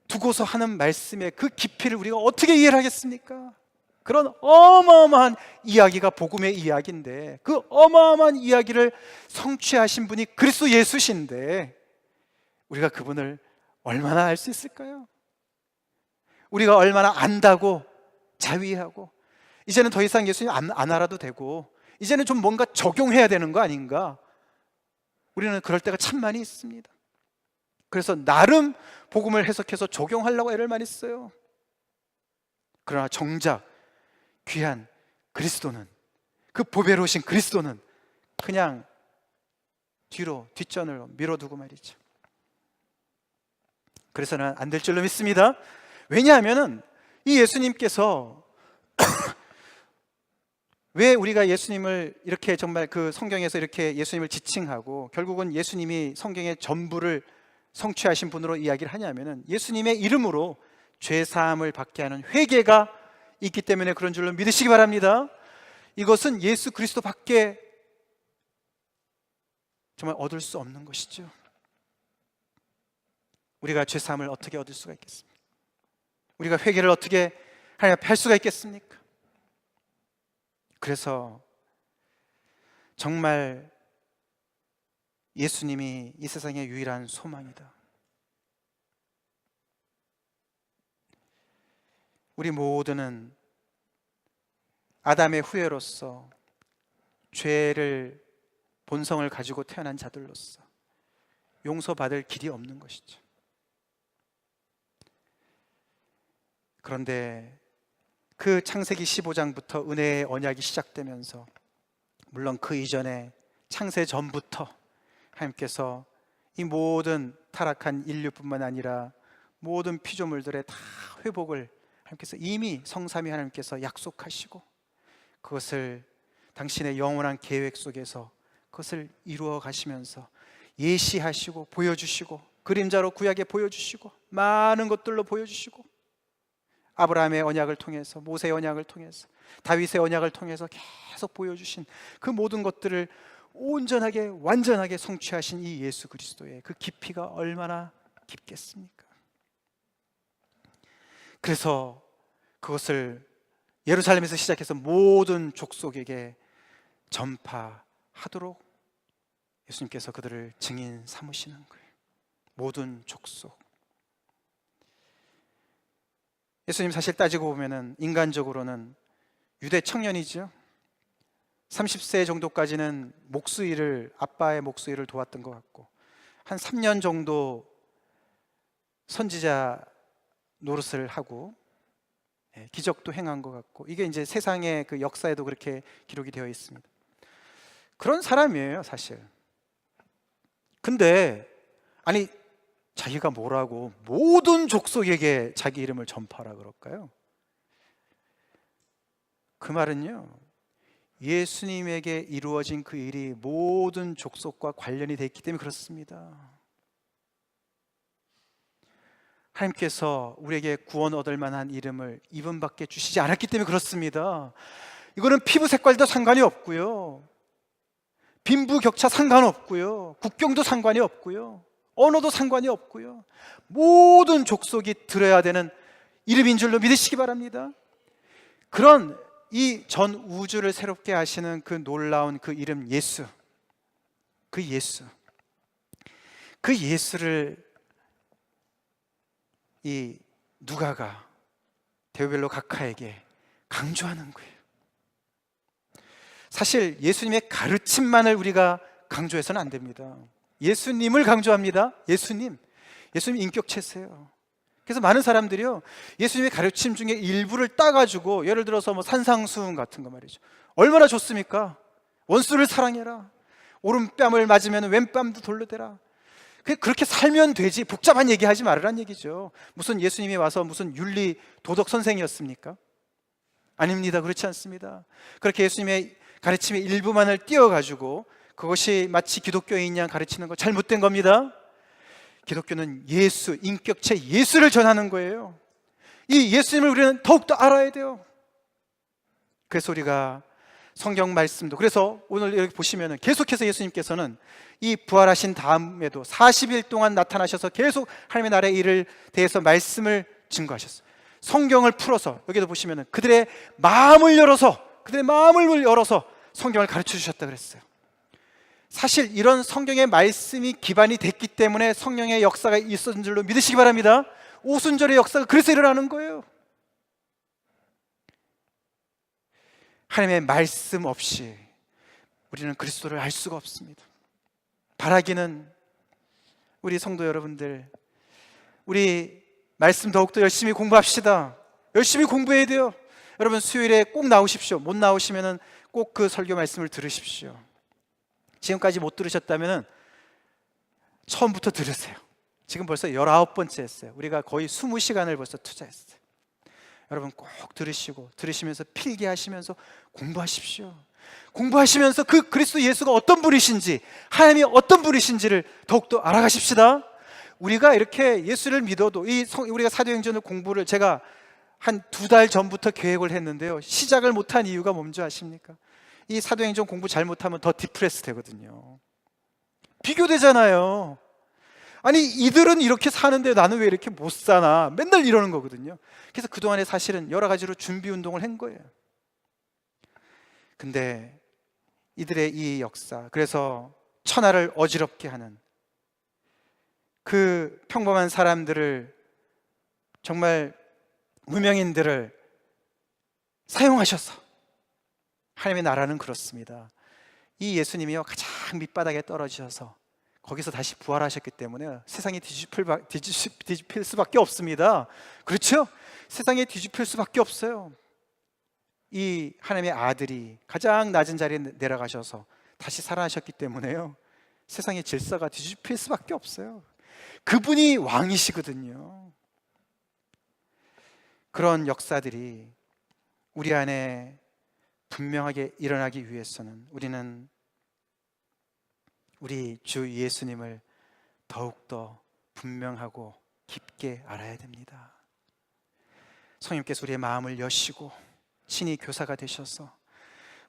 두고서 하는 말씀의 그 깊이를 우리가 어떻게 이해를 하겠습니까? 그런 어마어마한 이야기가 복음의 이야기인데, 그 어마어마한 이야기를 성취하신 분이 그리스도 예수신데, 우리가 그분을 얼마나 알 수 있을까요? 우리가 얼마나 안다고 자위하고, 이제는 더 이상 예수님 안 알아도 되고, 이제는 좀 뭔가 적용해야 되는 거 아닌가? 우리는 그럴 때가 참 많이 있습니다. 그래서 나름 복음을 해석해서 적용하려고 애를 많이 써요. 그러나 정작 귀한 그리스도는, 그 보배로우신 그리스도는 그냥 뒤로 뒷전을 밀어두고 말이죠. 그래서는 안 될 줄로 믿습니다. 왜냐하면 이 예수님께서 왜 우리가 예수님을 이렇게 정말 그 성경에서 이렇게 예수님을 지칭하고 결국은 예수님이 성경의 전부를 성취하신 분으로 이야기를 하냐면은, 예수님의 이름으로 죄사함을 받게 하는 회개가 있기 때문에 그런 줄로 믿으시기 바랍니다. 이것은 예수 그리스도 밖에 정말 얻을 수 없는 것이죠. 우리가 죄사함을 어떻게 얻을 수가 있겠습니까? 우리가 회개를 어떻게 하나님 앞에 할 수가 있겠습니까? 그래서 정말 예수님이 이 세상의 유일한 소망이다. 우리 모두는 아담의 후예로서 죄를 본성을 가지고 태어난 자들로서 용서받을 길이 없는 것이죠. 그런데 그 창세기 15장부터 은혜의 언약이 시작되면서, 물론 그 이전에 창세 전부터 하나님께서 이 모든 타락한 인류뿐만 아니라 모든 피조물들의 다 회복을 하나님께서 이미 성삼위 하나님께서 약속하시고, 그것을 당신의 영원한 계획 속에서 그것을 이루어 가시면서 예시하시고 보여주시고, 그림자로 구약에 보여주시고, 많은 것들로 보여주시고, 아브라함의 언약을 통해서, 모세의 언약을 통해서, 다윗의 언약을 통해서 계속 보여주신 그 모든 것들을 온전하게 완전하게 성취하신 이 예수 그리스도의 그 깊이가 얼마나 깊겠습니까? 그래서 그것을 예루살렘에서 시작해서 모든 족속에게 전파하도록 예수님께서 그들을 증인 삼으시는 거예요. 모든 족속. 예수님 사실 따지고 보면은 인간적으로는 유대 청년이죠. 30세 정도까지는 아빠의 목수일을 도왔던 것 같고, 한 3년 정도 선지자 노릇을 하고 기적도 행한 것 같고, 이게 이제 세상의 그 역사에도 그렇게 기록이 되어 있습니다. 그런 사람이에요, 사실. 근데 아니, 자기가 뭐라고 모든 족속에게 자기 이름을 전파하라 그럴까요? 그 말은요, 예수님에게 이루어진 그 일이 모든 족속과 관련이 되어 있기 때문에 그렇습니다. 하나님께서 우리에게 구원 얻을 만한 이름을 이분밖에 주시지 않았기 때문에 그렇습니다. 이거는 피부 색깔도 상관이 없고요, 빈부격차 상관없고요, 국경도 상관이 없고요, 언어도 상관이 없고요, 모든 족속이 들어야 되는 이름인 줄로 믿으시기 바랍니다. 그런 이 전 우주를 새롭게 하시는 그 놀라운 그 이름 예수, 그 예수를 이 누가가 데오벨로 각하에게 강조하는 거예요. 사실 예수님의 가르침만을 우리가 강조해서는 안 됩니다. 예수님을 강조합니다. 예수님 인격체세요. 그래서 많은 사람들이요, 예수님의 가르침 중에 일부를 따가지고, 예를 들어서 뭐 산상수훈 같은 거 말이죠, 얼마나 좋습니까? 원수를 사랑해라, 오른뺨을 맞으면 왼뺨도 돌려대라. 그렇게 살면 되지, 복잡한 얘기하지 말으란 얘기죠. 무슨 예수님이 와서 무슨 윤리 도덕 선생이었습니까? 아닙니다. 그렇지 않습니다. 그렇게 예수님의 가르침의 일부만을 띄워가지고 그것이 마치 기독교인 양 가르치는 거 잘못된 겁니다. 기독교는 예수, 인격체 예수를 전하는 거예요. 이 예수님을 우리는 더욱더 알아야 돼요. 그래서 우리가 성경 말씀도, 그래서 오늘 여기 보시면 계속해서 예수님께서는 이 부활하신 다음에도 40일 동안 나타나셔서 계속 하나님의 나라의 일을 대해서 말씀을 증거하셨어요. 성경을 풀어서, 여기도 보시면 그들의 마음을 열어서 성경을 가르쳐 주셨다 그랬어요. 사실 이런 성경의 말씀이 기반이 됐기 때문에 성령의 역사가 있었는 줄로 믿으시기 바랍니다. 오순절의 역사가 그래서 일어나는 거예요. 하나님의 말씀 없이 우리는 그리스도를 알 수가 없습니다. 바라기는 우리 성도 여러분들, 우리 말씀 더욱더 열심히 공부합시다. 열심히 공부해야 돼요. 여러분 수요일에 꼭 나오십시오. 못 나오시면 꼭 그 설교 말씀을 들으십시오. 지금까지 못 들으셨다면 처음부터 들으세요. 지금 벌써 19번째 했어요. 우리가 거의 20시간을 벌써 투자했어요. 여러분 꼭 들으시면서 필기하시면서 공부하십시오. 공부하시면서 그 그리스도 예수가 어떤 분이신지, 하나님이 어떤 분이신지를 더욱더 알아가십시다. 우리가 이렇게 예수를 믿어도 우리가 사도행전을 공부를 제가 한 2달 전부터 계획을 했는데요, 시작을 못한 이유가 뭔지 아십니까? 이 사도행전 공부 잘못하면 더 디프레스 되거든요. 비교되잖아요. 아니 이들은 이렇게 사는데 나는 왜 이렇게 못 사나, 맨날 이러는 거거든요. 그래서 그동안에 사실은 여러 가지로 준비 운동을 한 거예요. 근데 이들의 이 역사, 그래서 천하를 어지럽게 하는 그 평범한 사람들을, 정말 무명인들을 사용하셔서, 하나님의 나라는 그렇습니다. 이 예수님이요, 가장 밑바닥에 떨어지셔서 거기서 다시 부활하셨기 때문에 세상이 뒤집힐 수밖에 없습니다. 그렇죠? 세상에 뒤집힐 수밖에 없어요. 이 하나님의 아들이 가장 낮은 자리에 내려가셔서 다시 살아나셨기 때문에요, 세상의 질서가 뒤집힐 수밖에 없어요. 그분이 왕이시거든요. 그런 역사들이 우리 안에 분명하게 일어나기 위해서는 우리는 우리 주 예수님을 더욱더 분명하고 깊게 알아야 됩니다. 성령님께서 우리의 마음을 여시고 친히 교사가 되셔서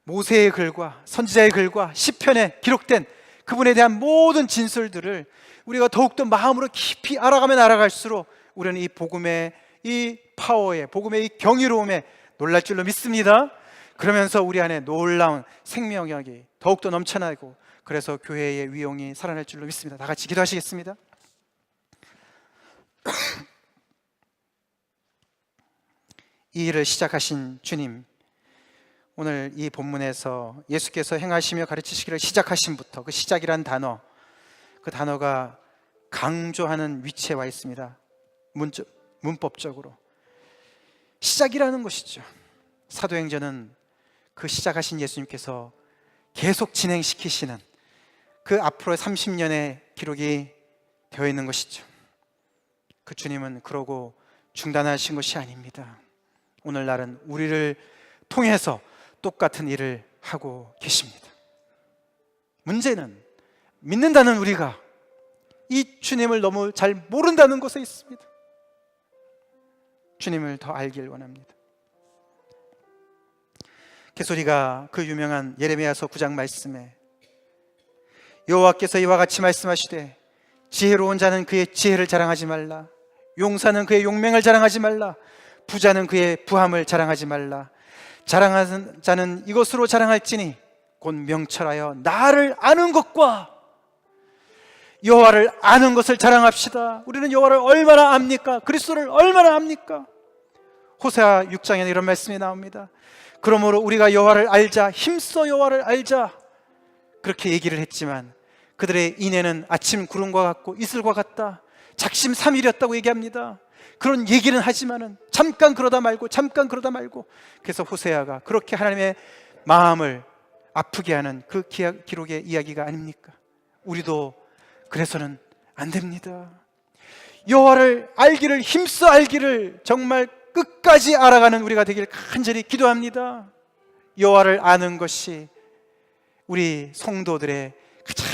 모세의 글과 선지자의 글과 시편에 기록된 그분에 대한 모든 진술들을 우리가 더욱더 마음으로 깊이 알아가면 알아갈수록 우리는 이 복음의 이 파워에, 복음의 이 경이로움에 놀랄 줄로 믿습니다. 그러면서 우리 안에 놀라운 생명력이 더욱더 넘쳐나고, 그래서 교회의 위용이 살아날 줄로 믿습니다. 다 같이 기도하시겠습니다. 이 일을 시작하신 주님, 오늘 이 본문에서 예수께서 행하시며 가르치시기를 시작하심부터 그 시작이란 단어, 그 단어가 강조하는 위치에 와 있습니다. 문법적으로 시작이라는 것이죠. 사도행전은 그 시작하신 예수님께서 계속 진행시키시는 그 앞으로 30년의 기록이 되어 있는 것이죠. 그 주님은 그러고 중단하신 것이 아닙니다. 오늘날은 우리를 통해서 똑같은 일을 하고 계십니다. 문제는 믿는다는 우리가 이 주님을 너무 잘 모른다는 것에 있습니다. 주님을 더 알길 원합니다. 개소리가 그 유명한 예레미야서 9장 말씀에 여호와께서 이와 같이 말씀하시되 지혜로운 자는 그의 지혜를 자랑하지 말라, 용사는 그의 용맹을 자랑하지 말라, 부자는 그의 부함을 자랑하지 말라. 자랑하는 자는 이것으로 자랑할지니 곧 명철하여 나를 아는 것과 여호와를 아는 것을 자랑합시다. 우리는 여호와를 얼마나 압니까? 그리스도를 얼마나 압니까? 호세아 6장에는 이런 말씀이 나옵니다. 그러므로 우리가 여호와를 알자, 힘써 여호와를 알자, 그렇게 얘기를 했지만 그들의 인애는 아침 구름과 같고 이슬과 같다. 작심삼일이었다고 얘기합니다. 그런 얘기는 하지만은 잠깐 그러다 말고 그래서 호세아가 그렇게 하나님의 마음을 아프게 하는 그 기록의 이야기가 아닙니까? 우리도 그래서는 안 됩니다. 여호와를 알기를, 힘써 알기를 정말 끝까지 알아가는 우리가 되길 간절히 기도합니다. 여호와를 아는 것이 우리 성도들의 가장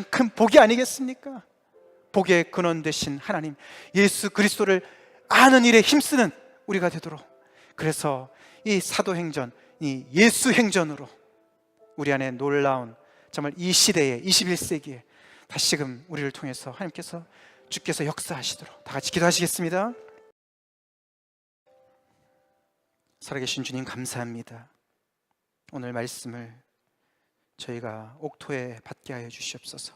큰 복이 아니겠습니까? 복의 근원 되신 하나님 예수 그리스도를 아는 일에 힘쓰는 우리가 되도록, 그래서 이 사도행전, 이 예수행전으로 우리 안에 놀라운, 정말 이 시대에 21세기에 다시금 우리를 통해서 하나님께서, 주께서 역사하시도록 다 같이 기도하시겠습니다. 살아계신 주님 감사합니다. 오늘 말씀을 저희가 옥토에 받게 하여 주시옵소서.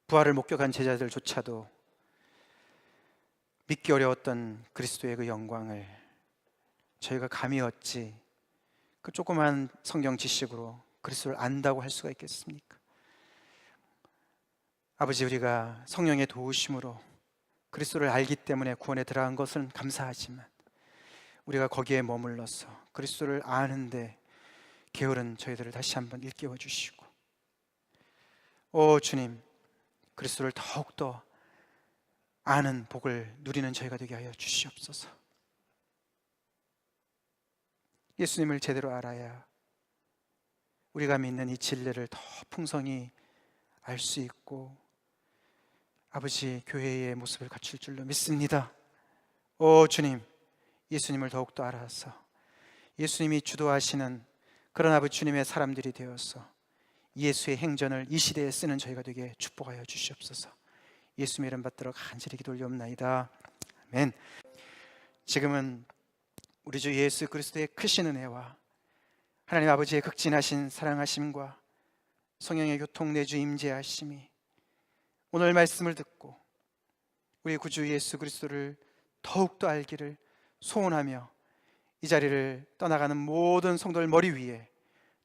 부활을 목격한 제자들조차도 믿기 어려웠던 그리스도의 그 영광을 저희가 감히 얻지 그 조그만 성경 지식으로 그리스도를 안다고 할 수가 있겠습니까? 아버지, 우리가 성령의 도우심으로 그리스도를 알기 때문에 구원에 들어간 것은 감사하지만 우리가 거기에 머물러서 그리스도를 아는데 게으른 저희들을 다시 한번 일깨워 주시고, 오 주님, 그리스도를 더욱더 아는 복을 누리는 저희가 되게 하여 주시옵소서. 예수님을 제대로 알아야 우리가 믿는 이 진리를 더 풍성히 알 수 있고 아버지 교회의 모습을 갖출 줄로 믿습니다. 오 주님, 예수님을 더욱더 알아서 예수님이 주도하시는 그런 아버지 주님의 사람들이 되어서 예수의 행전을 이 시대에 쓰는 저희가 되게 축복하여 주시옵소서. 예수님의 이름 받들어 간절히 기도 올리옵나이다. 아멘. 지금은 우리 주 예수 그리스도의 크신 은혜와 하나님 아버지의 극진하신 사랑하심과 성령의 교통 내주 임재하심이 오늘 말씀을 듣고 우리 구주 예수 그리스도를 더욱더 알기를 소원하며 이 자리를 떠나가는 모든 성도들 머리 위에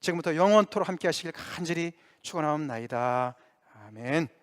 지금부터 영원토록 함께 하시길 간절히 축원하옵나이다. 아멘.